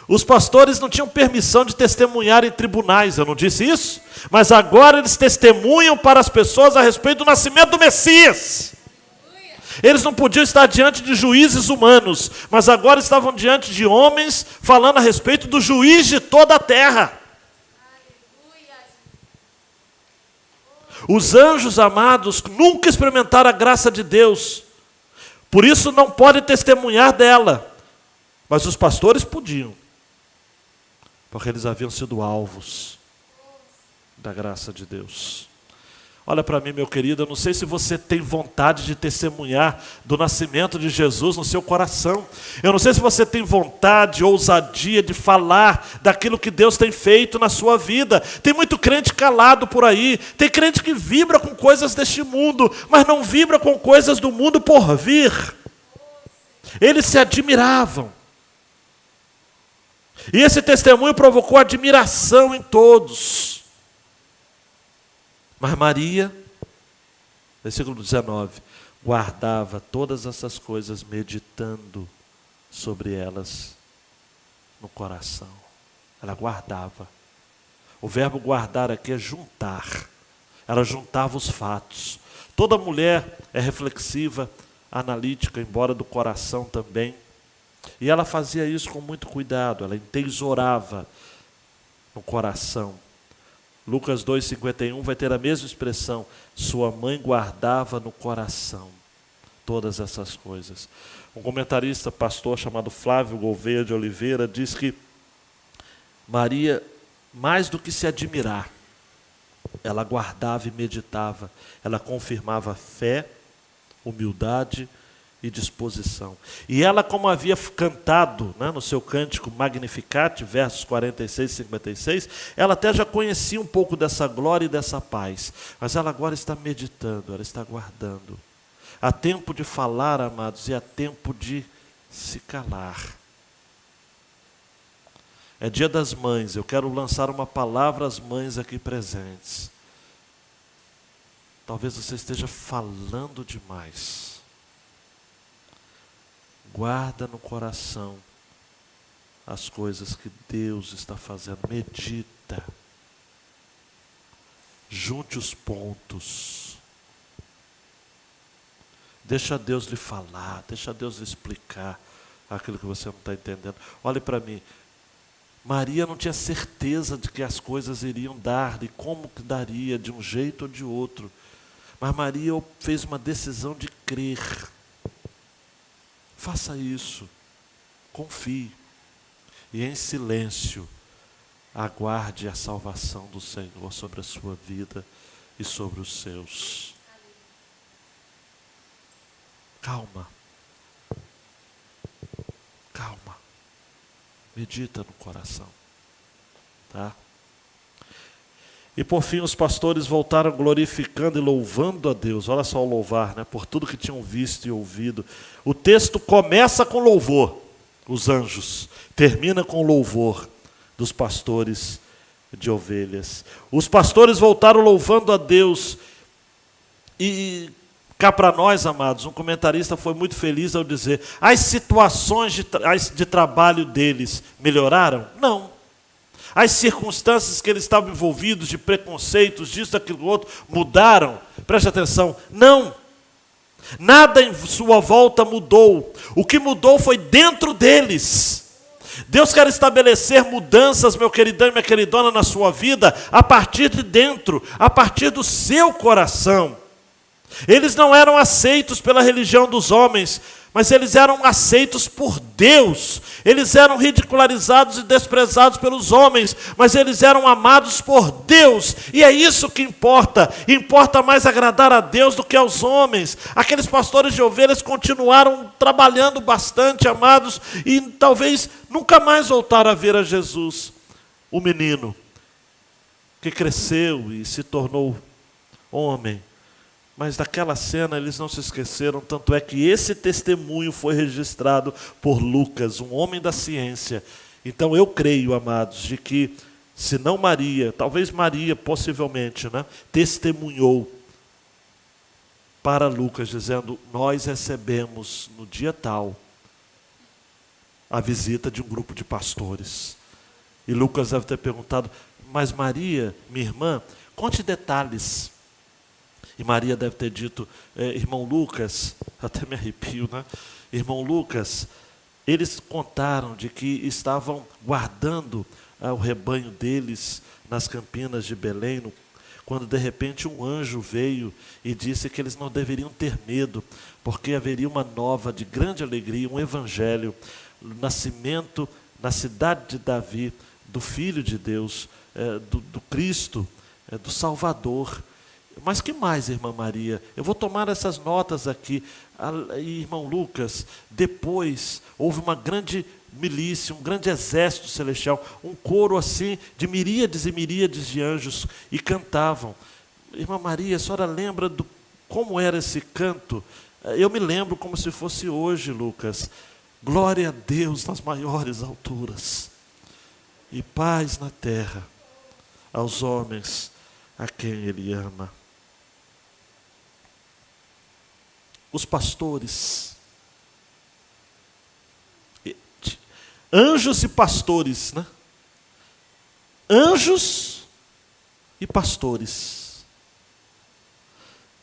Os pastores não tinham permissão de testemunhar em tribunais, eu não disse isso? Mas agora eles testemunham para as pessoas a respeito do nascimento do Messias. Eles não podiam estar diante de juízes humanos, mas agora estavam diante de homens falando a respeito do juiz de toda a terra. Os anjos amados nunca experimentaram a graça de Deus, por isso não podem testemunhar dela, mas os pastores podiam. porque eles haviam sido alvos da graça de Deus. Olha para mim, meu querido, eu não sei se você tem vontade de testemunhar do nascimento de Jesus no seu coração. Eu não sei se você tem vontade, ousadia de falar daquilo que Deus tem feito na sua vida. Tem muito crente calado por aí, tem crente que vibra com coisas deste mundo, mas não vibra com coisas do mundo por vir. Eles se admiravam. E esse testemunho provocou admiração em todos. Mas Maria, versículo 19, guardava todas essas coisas, meditando sobre elas no coração. Ela guardava. O verbo guardar aqui é juntar. Ela juntava os fatos. Toda mulher é reflexiva, analítica, embora do coração também. E ela fazia isso com muito cuidado, ela entesourava no coração. Lucas 2,51 vai ter a mesma expressão. Sua mãe guardava no coração todas essas coisas. Um comentarista, pastor chamado Flávio Gouveia de Oliveira, diz que Maria, mais do que se admirar, ela guardava e meditava. Ela confirmava fé, humildade e disposição. E ela, como havia cantado, né, no seu cântico Magnificat, versos 46 e 56, ela até já conhecia um pouco dessa glória e dessa paz. Mas ela agora está meditando, ela está guardando. Há tempo de falar, amados, e há tempo de se calar. É dia das mães, eu quero lançar uma palavra às mães aqui presentes. Talvez você esteja falando demais. Guarda no coração as coisas que Deus está fazendo. Medita. Junte os pontos. Deixa Deus lhe falar, deixa Deus lhe explicar aquilo que você não está entendendo. Olhe para mim. Maria não tinha certeza de que as coisas iriam dar, de como que daria, de um jeito ou de outro. Mas Maria fez uma decisão de crer. Faça isso, confie e em silêncio aguarde a salvação do Senhor sobre a sua vida e sobre os seus. Calma, calma, medita no coração, tá? E por fim os pastores voltaram glorificando e louvando a Deus. Olha só o louvar, né? Por tudo que tinham visto e ouvido. O texto começa com louvor, os anjos. Termina com louvor dos pastores de ovelhas. Os pastores voltaram louvando a Deus. E cá para nós, amados, um comentarista foi muito feliz ao dizer: as situações de trabalho deles melhoraram? Não. As circunstâncias que eles estavam envolvidos, de preconceitos, disso, daquilo, outro, mudaram? Preste atenção, não. Nada em sua volta mudou. O que mudou foi dentro deles. Deus quer estabelecer mudanças, meu queridão e minha queridona, na sua vida, a partir de dentro, a partir do seu coração. Eles não eram aceitos pela religião dos homens, mas eles eram aceitos por Deus. Eles eram ridicularizados e desprezados pelos homens, mas eles eram amados por Deus. E é isso que importa. Importa mais agradar a Deus do que aos homens. Aqueles pastores de ovelhas continuaram trabalhando bastante, amados, e talvez nunca mais voltaram a ver a Jesus, o menino que cresceu e se tornou homem. Mas daquela cena eles não se esqueceram, tanto é que esse testemunho foi registrado por Lucas, um homem da ciência. Então eu creio, amados, de que, se não Maria, talvez Maria, possivelmente, né, testemunhou para Lucas, dizendo: nós recebemos no dia tal a visita de um grupo de pastores. E Lucas deve ter perguntado: mas Maria, minha irmã, conte detalhes. E Maria deve ter dito: irmão Lucas, até me arrepio, né? Irmão Lucas, eles contaram de que estavam guardando o rebanho deles nas campinas de Belém, quando de repente um anjo veio e disse que eles não deveriam ter medo, porque haveria uma nova de grande alegria, um evangelho, nascimento na cidade de Davi, do Filho de Deus, do Cristo, do Salvador. Mas que mais, irmã Maria? Eu vou tomar essas notas aqui. Irmão Lucas, depois houve uma grande milícia, um grande exército celestial, um coro assim de miríades e miríades de anjos, e cantavam. Irmã Maria, a senhora lembra como era esse canto? Eu me lembro como se fosse hoje, Lucas. Glória a Deus nas maiores alturas, e paz na terra aos homens a quem Ele ama. Os pastores, anjos e pastores, né? Anjos e pastores.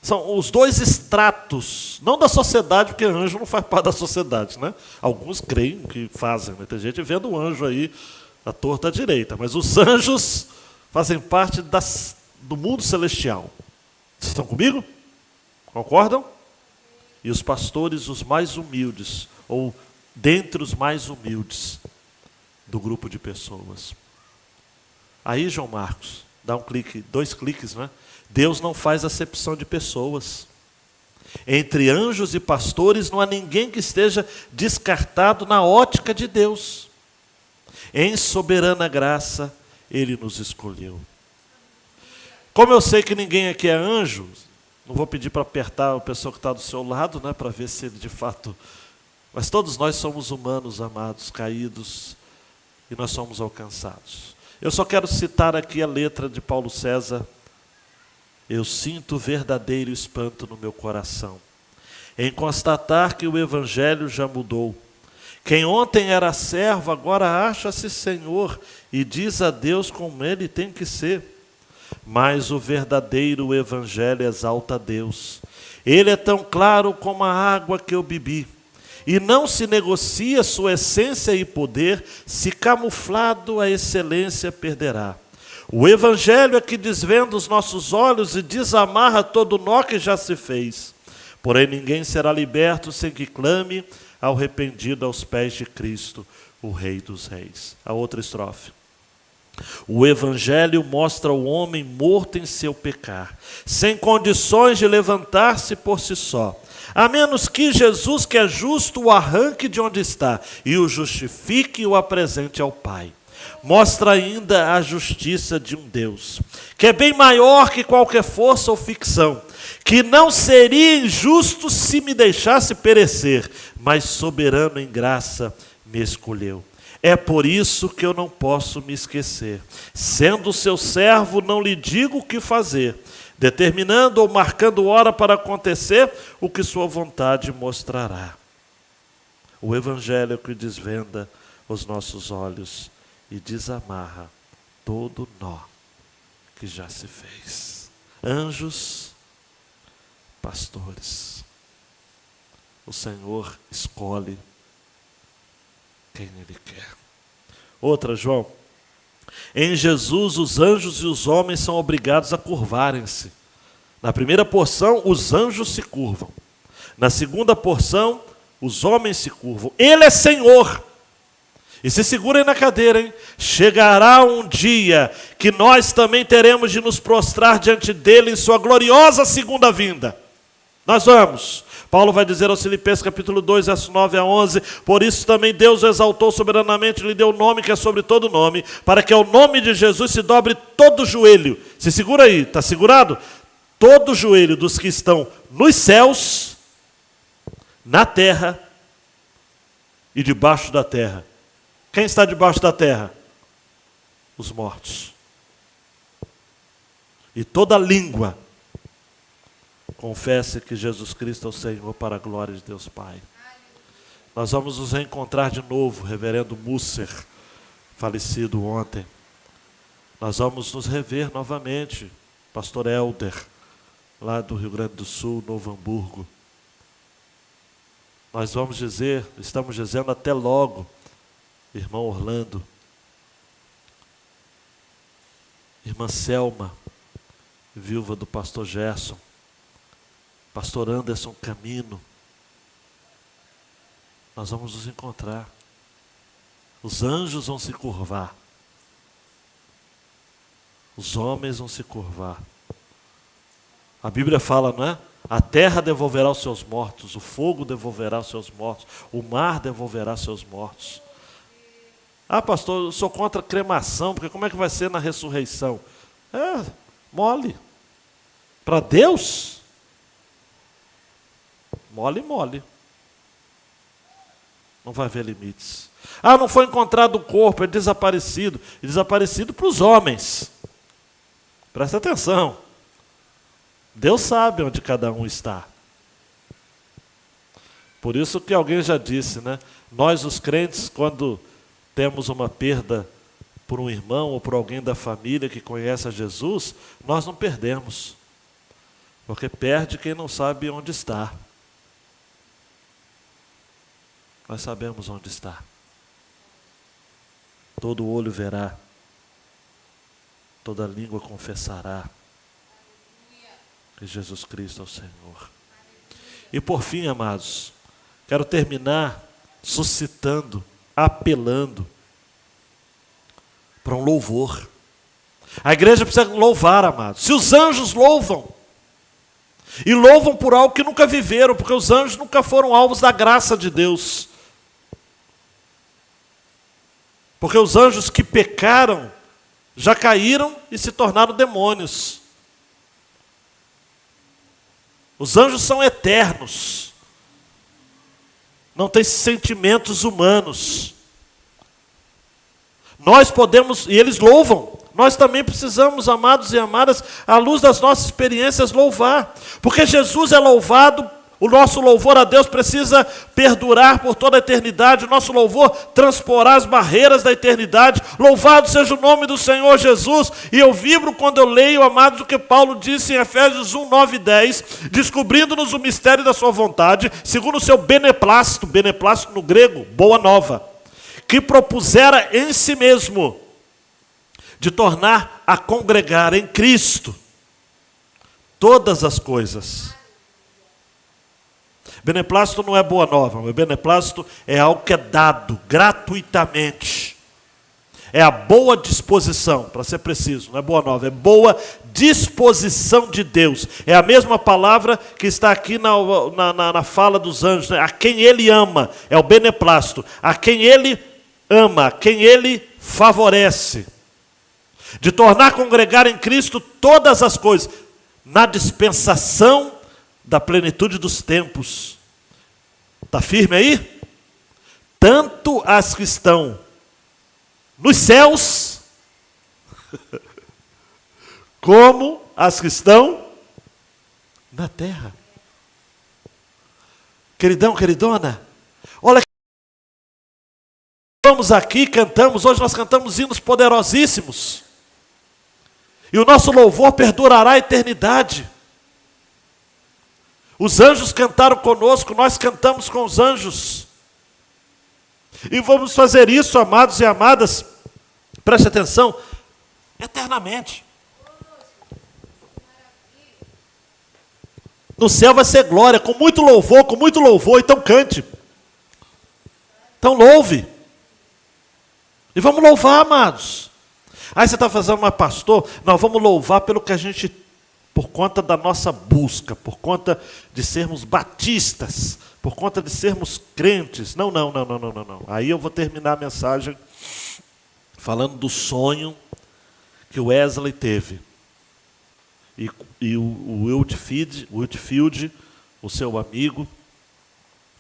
São os dois estratos, não da sociedade, porque anjo não faz parte da sociedade, né? Alguns creem que fazem, né? Tem gente vendo o anjo aí, à torta à direita, mas os anjos fazem parte do mundo celestial. Vocês estão comigo? Concordam? E os pastores, os mais humildes, ou dentre os mais humildes do grupo de pessoas. Aí, João Marcos, dá um clique, 2 cliques, né? Deus não faz acepção de pessoas. Entre anjos e pastores não há ninguém que esteja descartado na ótica de Deus. Em soberana graça, Ele nos escolheu. Como eu sei que ninguém aqui é anjo, não vou pedir para apertar a pessoa que está do seu lado, né, para ver se ele de fato... Mas todos nós somos humanos, amados, caídos, e nós somos alcançados. Eu só quero citar aqui a letra de Paulo César. Eu sinto verdadeiro espanto no meu coração, em constatar que o Evangelho já mudou. Quem ontem era servo, agora acha-se Senhor, e diz a Deus como Ele tem que ser. Mas o verdadeiro Evangelho exalta a Deus. Ele é tão claro como a água que eu bebi, e não se negocia sua essência e poder, se camuflado a excelência perderá. O Evangelho é que desvenda os nossos olhos e desamarra todo nó que já se fez. Porém ninguém será liberto sem que clame ao arrependido aos pés de Cristo, o Rei dos Reis. A outra estrofe. O Evangelho mostra o homem morto em seu pecar, sem condições de levantar-se por si só, a menos que Jesus, que é justo, o arranque de onde está e o justifique e o apresente ao Pai. Mostra ainda a justiça de um Deus, que é bem maior que qualquer força ou ficção, que não seria injusto se me deixasse perecer, mas soberano em graça me escolheu. É por isso que eu não posso me esquecer. Sendo seu servo, não lhe digo o que fazer, determinando ou marcando hora para acontecer o que sua vontade mostrará. O Evangelho é que desvenda os nossos olhos e desamarra todo nó que já se fez. Anjos, pastores, o Senhor escolhe quem Ele quer. Outra, João. Em Jesus, os anjos e os homens são obrigados a curvarem-se. Na primeira porção, os anjos se curvam. Na segunda porção, os homens se curvam. Ele é Senhor. E se segurem na cadeira, hein? Chegará um dia que nós também teremos de nos prostrar diante dele em sua gloriosa segunda vinda. Nós vamos. Paulo vai dizer aos Filipenses capítulo 2, verso 9 a 11, por isso também Deus o exaltou soberanamente, lhe deu o nome que é sobre todo nome, para que ao nome de Jesus se dobre todo o joelho. Se segura aí, está segurado? Todo o joelho dos que estão nos céus, na terra e debaixo da terra. Quem está debaixo da terra? Os mortos. E toda língua confesse que Jesus Cristo é o Senhor, para a glória de Deus Pai. Nós vamos nos reencontrar de novo, reverendo Musser, falecido ontem. Nós vamos nos rever novamente, pastor Helder, lá do Rio Grande do Sul, Novo Hamburgo. Nós vamos dizer, estamos dizendo até logo, irmão Orlando, irmã Selma, viúva do pastor Gerson, pastor Anderson Camino. Nós vamos nos encontrar. Os anjos vão se curvar Os homens vão se curvar. A Bíblia fala, não é? A terra devolverá os seus mortos, o fogo devolverá os seus mortos, o mar devolverá os seus mortos. Ah, pastor, eu sou contra a cremação, porque como é que vai ser na ressurreição? É, mole. Para Deus, mole, mole. Não vai haver limites. Ah, não foi encontrado o corpo, é desaparecido. É desaparecido para os homens. Presta atenção. Deus sabe onde cada um está. Por isso que alguém já disse, né? Nós, os crentes, quando temos uma perda por um irmão ou por alguém da família que conhece a Jesus, nós não perdemos. Porque perde quem não sabe onde está. Nós sabemos onde está. Todo olho verá. Toda língua confessará que Jesus Cristo é o Senhor. E por fim, amados, quero terminar suscitando, apelando para um louvor. A igreja precisa louvar, amados. Se os anjos louvam, e louvam por algo que nunca viveram, porque os anjos nunca foram alvos da graça de Deus. Porque os anjos que pecaram, já caíram e se tornaram demônios. Os anjos são eternos. Não têm sentimentos humanos. Nós podemos, e eles louvam. Nós também precisamos, amados e amadas, à luz das nossas experiências, louvar. Porque Jesus é louvado, o nosso louvor a Deus precisa perdurar por toda a eternidade, o nosso louvor transporar as barreiras da eternidade. Louvado seja o nome do Senhor Jesus. E eu vibro quando eu leio, amados, o que Paulo disse em Efésios 1, 9 e 10, descobrindo-nos o mistério da sua vontade, segundo o seu beneplácito, beneplácito no grego, boa nova, que propusera em si mesmo, de tornar a congregar em Cristo todas as coisas. Beneplácito não é boa nova, mas beneplácito é algo que é dado gratuitamente. É a boa disposição, para ser preciso, não é boa nova, é boa disposição de Deus. É a mesma palavra que está aqui na fala dos anjos, né? A quem Ele ama, é o beneplácito. A quem Ele ama, a quem Ele favorece. De tornar a congregar em Cristo todas as coisas, na dispensação da plenitude dos tempos. Está firme aí? Tanto as que estão nos céus, como as que estão na terra. Queridão, queridona, olha, vamos aqui, cantamos, hoje nós cantamos hinos poderosíssimos. E o nosso louvor perdurará a eternidade. Os anjos cantaram conosco, nós cantamos com os anjos. E vamos fazer isso, amados e amadas, preste atenção, eternamente. No céu vai ser glória, com muito louvor, então cante. Então louve. E vamos louvar, amados. Aí você está fazendo, mas pastor, nós vamos louvar pelo que a gente, por conta da nossa busca, por conta de sermos batistas, por conta de sermos crentes. Não. Aí eu vou terminar a mensagem falando do sonho que o Wesley teve. E o Whitefield, o seu amigo,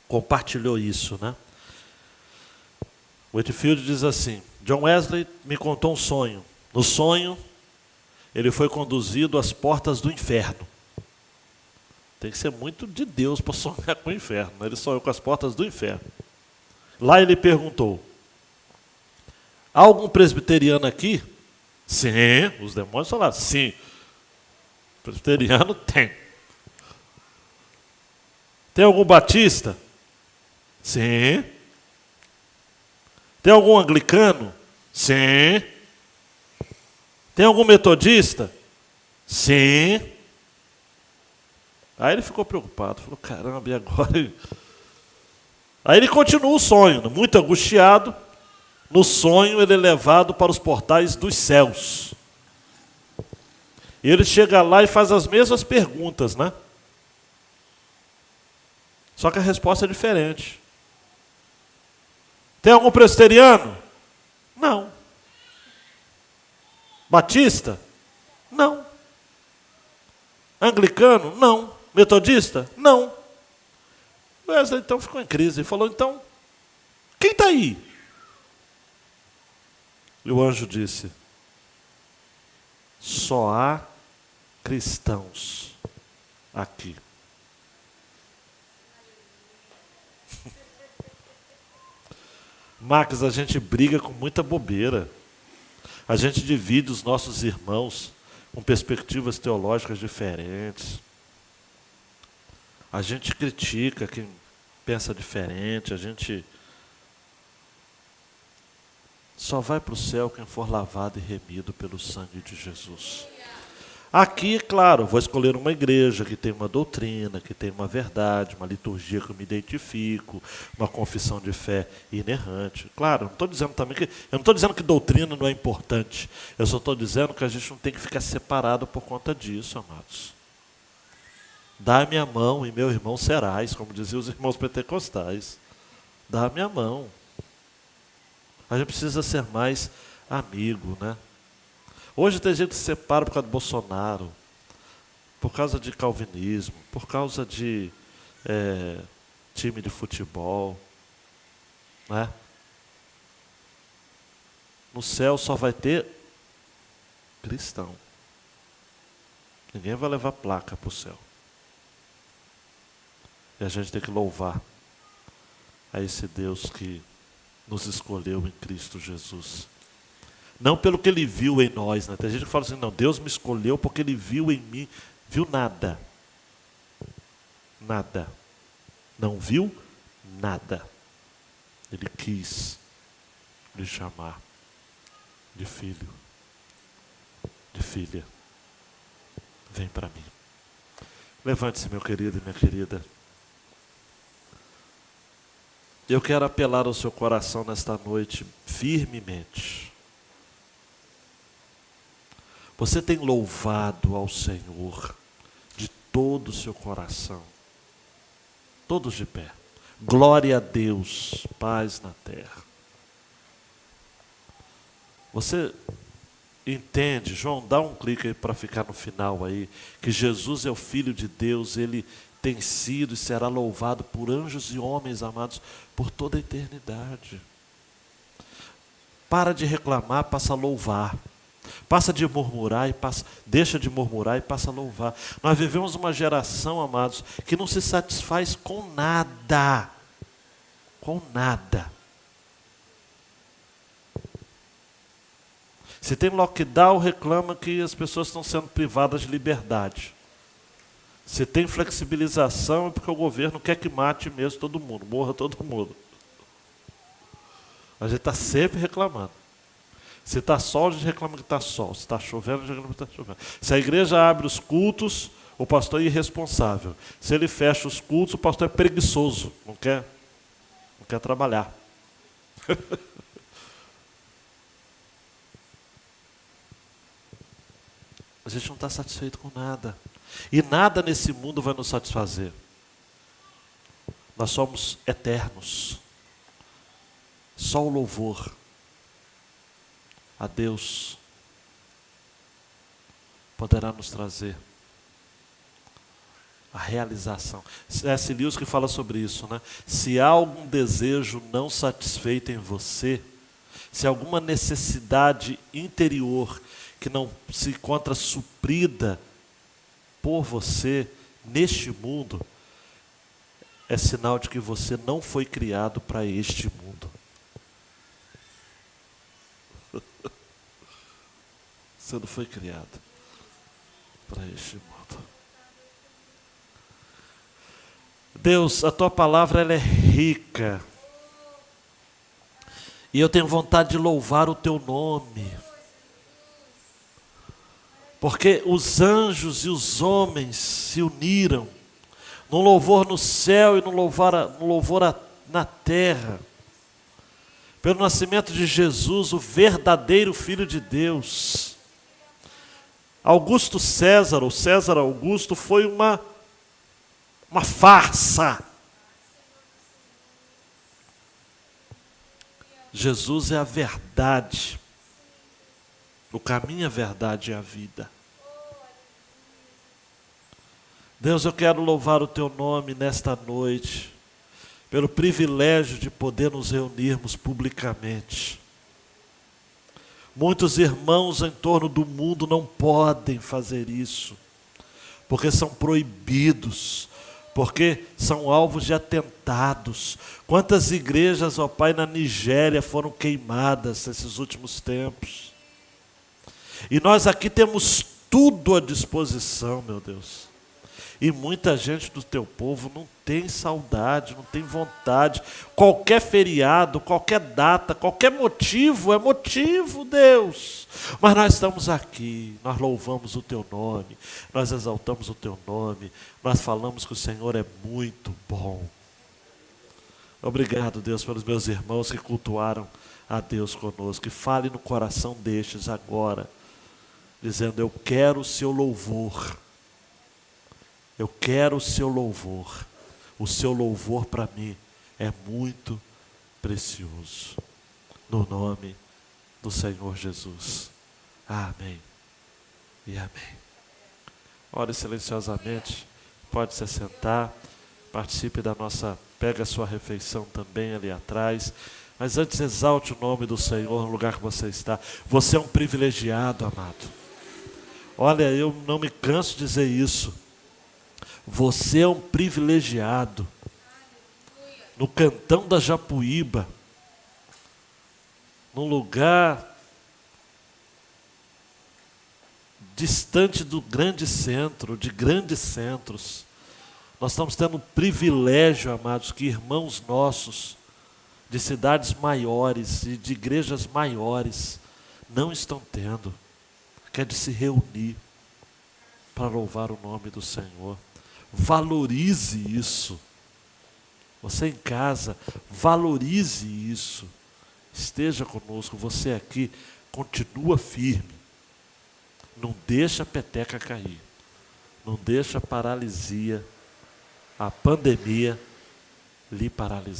compartilhou isso, né? O Whitefield diz assim: John Wesley me contou um sonho. No sonho, ele foi conduzido às portas do inferno. Tem que ser muito de Deus para sonhar com o inferno, né? Ele sonhou com as portas do inferno. Lá ele perguntou: há algum presbiteriano aqui? Sim, os demônios falaram, sim. Presbiteriano tem. Tem algum batista? Sim. Tem algum anglicano? Sim. Tem algum metodista? Sim. Aí ele ficou preocupado, falou, caramba, e agora? Aí ele continua o sonho, muito angustiado. No sonho ele é levado para os portais dos céus. E ele chega lá e faz as mesmas perguntas, né? Só que a resposta é diferente. Tem algum presbiteriano? Não. Batista? Não. Anglicano? Não. Metodista? Não. Wesley então ficou em crise e falou, então, quem está aí? E o anjo disse, só há cristãos aqui. Max, a gente briga com muita bobeira. A gente divide os nossos irmãos com perspectivas teológicas diferentes. A gente critica quem pensa diferente. A gente só vai para o céu quem for lavado e remido pelo sangue de Jesus. Aqui, claro, vou escolher uma igreja que tem uma doutrina, que tem uma verdade, uma liturgia que eu me identifico, uma confissão de fé inerrante. Claro, eu não estou dizendo que doutrina não é importante. Eu só estou dizendo que a gente não tem que ficar separado por conta disso, amados. Dá-me a mão e meu irmão serás, como diziam os irmãos pentecostais. Dá-me a mão. A gente precisa ser mais amigo, né? Hoje tem gente que se separa por causa de Bolsonaro, por causa de calvinismo, por causa de time de futebol, né? No céu só vai ter cristão. Ninguém vai levar placa para o céu. E a gente tem que louvar a esse Deus que nos escolheu em Cristo Jesus. Não pelo que Ele viu em nós, né? Tem gente que fala assim, não, Deus me escolheu porque Ele viu em mim. Viu nada. Nada. Não viu nada. Ele quis lhe chamar de filho, de filha. Vem para mim. Levante-se, meu querido e minha querida. Eu quero apelar ao seu coração nesta noite firmemente. Você tem louvado ao Senhor de todo o seu coração. Todos de pé. Glória a Deus, paz na terra. Você entende, João, dá um clique aí para ficar no final aí, que Jesus é o Filho de Deus, Ele tem sido e será louvado por anjos e homens amados por toda a eternidade. Para de reclamar, passa a louvar. Passa de murmurar e deixa de murmurar e passa a louvar. Nós vivemos uma geração, amados, que não se satisfaz com nada. Com nada. Se tem lockdown, reclama que as pessoas estão sendo privadas de liberdade. Se tem flexibilização, é porque o governo quer que mate mesmo todo mundo, morra todo mundo. A gente está sempre reclamando. Se está sol, a gente reclama que está sol. Se está chovendo, a gente reclama que está chovendo. Se a igreja abre os cultos, o pastor é irresponsável. Se ele fecha os cultos, o pastor é preguiçoso. Não quer trabalhar. A gente não está satisfeito com nada. E nada nesse mundo vai nos satisfazer. Nós somos eternos. Só o louvor a Deus poderá nos trazer a realização. C.S. Lewis que fala sobre isso, né? Se há algum desejo não satisfeito em você, se há alguma necessidade interior que não se encontra suprida por você neste mundo, é sinal de que você não foi criado para este mundo. Você não foi criado para este mundo. Deus, a tua palavra ela é rica. E eu tenho vontade de louvar o teu nome. Porque os anjos e os homens se uniram no louvor no céu e no louvor na terra. Pelo nascimento de Jesus, o verdadeiro Filho de Deus. Augusto César, ou César Augusto, foi uma farsa. Jesus é a verdade, o caminho, a verdade e a vida. Deus, eu quero louvar o Teu nome nesta noite, pelo privilégio de poder nos reunirmos publicamente. Muitos irmãos em torno do mundo não podem fazer isso, porque são proibidos, porque são alvos de atentados. Quantas igrejas, ó Pai, na Nigéria foram queimadas nesses últimos tempos. E nós aqui temos tudo à disposição, meu Deus. E muita gente do teu povo não tem saudade, não tem vontade. Qualquer feriado, qualquer data, qualquer motivo é motivo, Deus. Mas nós estamos aqui, nós louvamos o teu nome, nós exaltamos o teu nome, nós falamos que o Senhor é muito bom. Obrigado, Deus, pelos meus irmãos que cultuaram a Deus conosco. Que fale no coração destes agora, dizendo: eu quero o seu louvor. Eu quero o seu louvor. O seu louvor para mim é muito precioso. No nome do Senhor Jesus. Amém e amém. Ore silenciosamente. Pode se sentar. Participe da nossa... Pega a sua refeição também ali atrás. Mas antes, exalte o nome do Senhor no lugar que você está. Você é um privilegiado, amado. Olha, eu não me canso de dizer isso. Você é um privilegiado. No cantão da Japuíba, num lugar distante do grande centro, de grandes centros, nós estamos tendo o privilégio, amados, que irmãos nossos de cidades maiores e de igrejas maiores não estão tendo, que é de se reunir para louvar o nome do Senhor. Valorize isso. Você em casa, valorize isso. Esteja conosco, você aqui, continua firme. Não deixa a peteca cair. Não deixa a paralisia, a pandemia lhe paralisar.